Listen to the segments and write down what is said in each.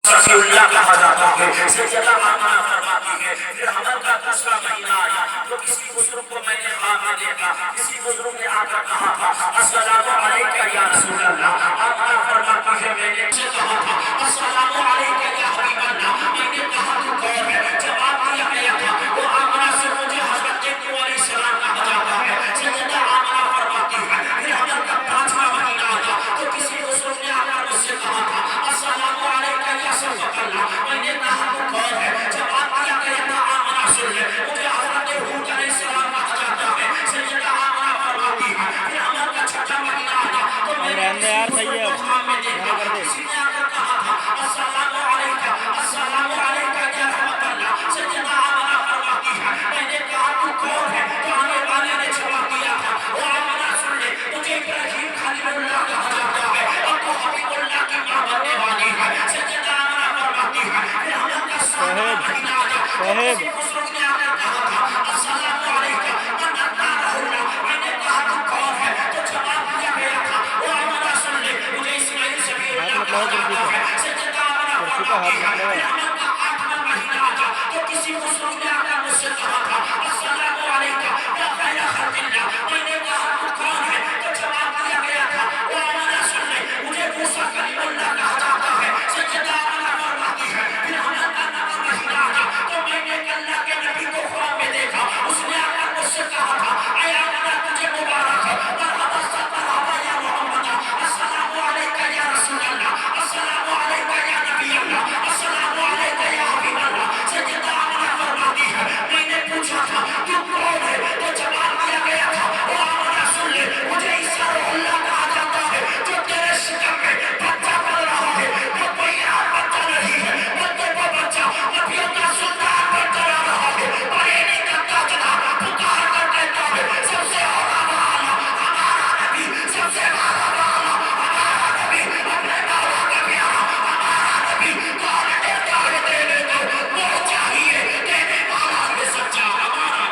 رضی اللہ کہا جاتا ہے۔ سیدہ آمنہ فرماتی ہے پھر حمل کا دوسرا مہینہ آیا تو کسی بزرگ کو میں نے خواب میں دیکھا، کسی بزرگ نے آ کر کہا تھا السلام علیکہ یا رسول اللہ۔ آمنہ فرماتی ہے میں نے اسے کہا تھا السلام علیکہ یا حبیب اللہ، میں نے کہا تو کون ہے؟ جواب دیا گیا تھا وہ آمنہ سے مجھے حضرت نوح علیہ السلام کہا جاتا ہے۔ سیدہ آمنہ فرماتی ہے پھر حمل کا پانچواں مہینہ آیا تو کسی بزرگ نے آ کر مجھ سے کہا تھا السلام علیکہ یا صفوت اللہ، میں نے کہا تو کون ہے؟ جواب دیا گیا تھا آمنہ سن لے مجھے حضرت ہود علیہ السلام کہا جاتا ہے۔ سیدہ آمنہ فرماتی ہے پھر حمل کا چھٹا مہینہ آیا تو میں نے کسی بزرگ کو خواب میں دیکھا، کسی نے آ کر کہا تھا السلام علیکہ یا رحمت اللہ۔ سیدہ آمنہ فرماتی ہے میں نے کہا تو کون ہے؟ تو آنے والے نے جواب دیا تھا وہ آمنہ سن لے مجھے ابراہیم خلیل اللہ کہا جاتا ہے، اب تو حبیب اللہ کی ماں بننے والی ہے۔ سیدہ آمنہ فرماتی ہے پھر حمل کا ساتواں مہینہ آیا تو کسی بزرگ نے آ کر کہا تھا السلام علیکہ من اللہ اللہ، میں نے کہا تو کون ہے؟ تو جواب دیا گیا تھا وہ آمنہ سن لے مجھے اسماعیل سبیل اللہ کہا جاتا ہے۔ سیدہ آمنہ فرماتی ہے پھر حمل کا آٹھواں مہینہ آیا تو کسی بزرگ نے آ کر مجھ سے کہا تھا السلام علیکہ یا خیر خلق اللہ، میں نے کہا تو کون ہے؟ تو جواب دیا گیا تھا وہ آمنہ سن لے مجھے موسیٰ کلیم اللہ کہا جاتا ہے۔ سیدہ آمنہ فرماتی ہے پھر حمل کا نواں مہینہ آیا تو میں نے اللہ کے نبی کو خواب میں دیکھا، اس نے آ کر مجھ سے کہا تھا اے آمنہ تجھے مبارک ہے، مرحبا مرحبا یا محمد، السلام علیکہ یا رسول اللہ، السلام علیکہ یا نبی اللہ، السلام علیکہ یا حبیب اللہ۔ سیدہ آمنہ فرماتی ہے میں نے پوچھا تھا تو کون ہے؟ تو جواب دیا گیا تھا وہ آمنہ سن لے مجھے عیسیٰ روح اللہ کہا جاتا ہے جو تیرے شکم میں بچہ پل رہا ہے، وہ کوئی عام بچہ نہیں ہے بلکہ وہ بچہ نبیوں کا سلطان بنتا رہا ہے، بریلی کا تاجدار پکار کر کہتا ہے سب سے اعلیٰ والا ہمارا نبی، سب سے اعلیٰ والا ہمارا نبی، اپنے مولا کا پیارا ہمارا نبی، کون دیتا ہے دینے کو وہ چاہیے دینے والا ہے سچا ہمارا،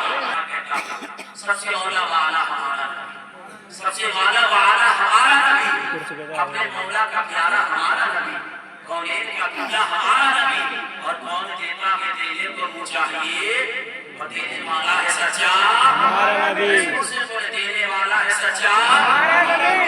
سب سے اولا والا ہمارا نبی، سب سے والا والا ہمارا نبی، اپنے مولا کا پیارا ہمارا نبی، کونین کا قبلہ ہمارا نبی، اور کون دیتا ہے دینے کو وہ چاہیے اور دینے والا ہے سچا ہمارا نبی، اسے بولے دینے والا ہے سچا ہمارا نبی۔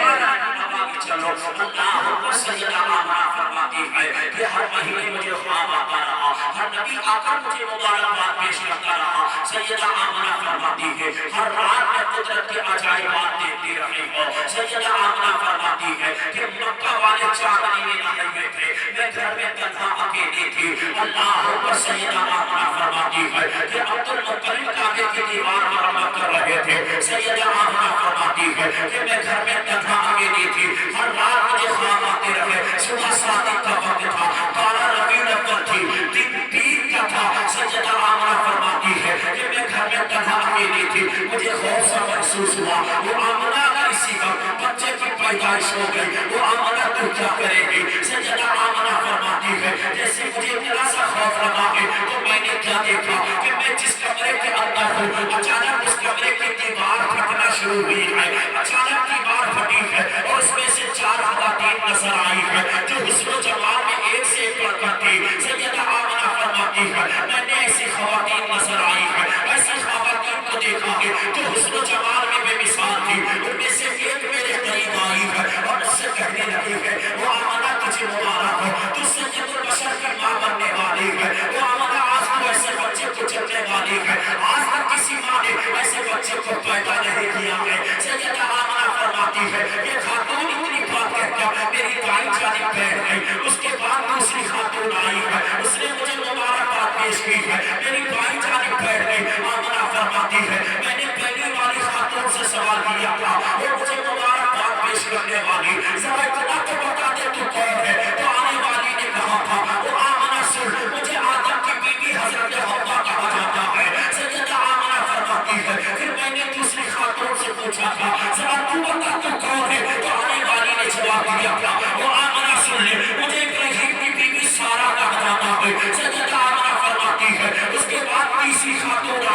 چلو اللہ سیدہ آمنہ فرماتی ہے کہ ہر مہینے مجھے خواب آتا رہا، ہر نبی آ کر مجھے مبارکباد پیش کرتا رہا۔ سیدہ آمنہ فرماتی ہے ہر رات میں قدرت کے عجائبات دیکھتی رہی ہو۔ سیدہ آمنہ فرماتی ہے کہ مکہ والے چاندنی میں نہائے ہوئے تھے، میں گھر میں تنہا اکیلی تھی، اللہ پر سیدہ آمنہ فرماتی ہے کہ عبد المطلب کعبے کی دیوار مرمت کر رہے تھے۔ سیدہ آمنہ فرماتی ہے کہ میں گھر میں تنہا اکیلی تھی، ہر رات مجھے خواب آتے رہے، صبح صادق کا وقت تھا، تارا ربیع الاول تھی، دن پیر کا تھا۔ سیدہ آمنہ فرماتی ہے کہ میں گھر میں تنہا اکیلی تھی، مجھے خوف سا محسوس ہوا، وہ آمنہ کا اسی وقت بچے کی پیدائش ہو گئی، وہ آمنہ تو کیا کرے گی؟ سیدہ آمنہ فرماتی ہے جیسے مجھے ذرا سا خوف لگا ہے تو میں نے کیا دیکھا کہ میں جس کمرے کے اندر ہوں اچانک اس کمرے کی دیوار پھٹنا شروع ہوئی ہے، اچانک دیوار پھٹی ہے اور اس میں سے 4 خواتین نظر آئی ہے جو حسن و جمال میں ایک سے ایک بڑھ کر تھی۔ سیدہ آمنہ فرماتی ہے میں نے ایسی خواتین نظر آئی ہے، ایسی خواتین کو دیکھا ہے جو حسن و جمال میں بے مثال تھی، ان میں سے ایک میرے قریب آئی ہے اور اس سے کہنے لگی ہے وہ آمنہ تجھے مبارک ہو، تو سید البشر کی ماں بننے والی ہے، وہ آمنہ آج تو ایسے بچے کو چلنے والی ہے، آج تک کسی ماں نے ایسے بچے کو پیدا نہیں کیا ہے۔ سیدہ آمنہ فرماتی ہے یہ خاتون اتنی بات کہتا میری دائیں جانب بیٹھ گئی، اس کے بعد دوسری خاتون آئی ہے، اس نے مجھے مبارکباد پیش کی ہے، میری دائیں جانب بیٹھ گئی۔ آمنہ فرماتی ہے میں نے پہلی والی خاتون سے سوال کیا تھا وہ مجھے مبارکباد پیش کرنے والی ذرا اتنا تو بتا دے تو کون ہے؟ تو آنے والی نے کہا تھا وہ آمنہ سن مجھے آدم کی بیوی حضرت حوا کہا جاتا ہے۔ سیدہ آمنہ فرماتی ہے پھر میں نے دوسری خاتون سے پوچھا تھا ذرا تو بتا تو کون ہے؟ تو آنے والی نے جواب دیا تھا وہ آمنہ سن لے مجھے ابراہیم کی بیوی سارہ کہا جاتا ہے۔ سیدہ آمنہ فرماتی ہے اس کے بعد تیسری خاتون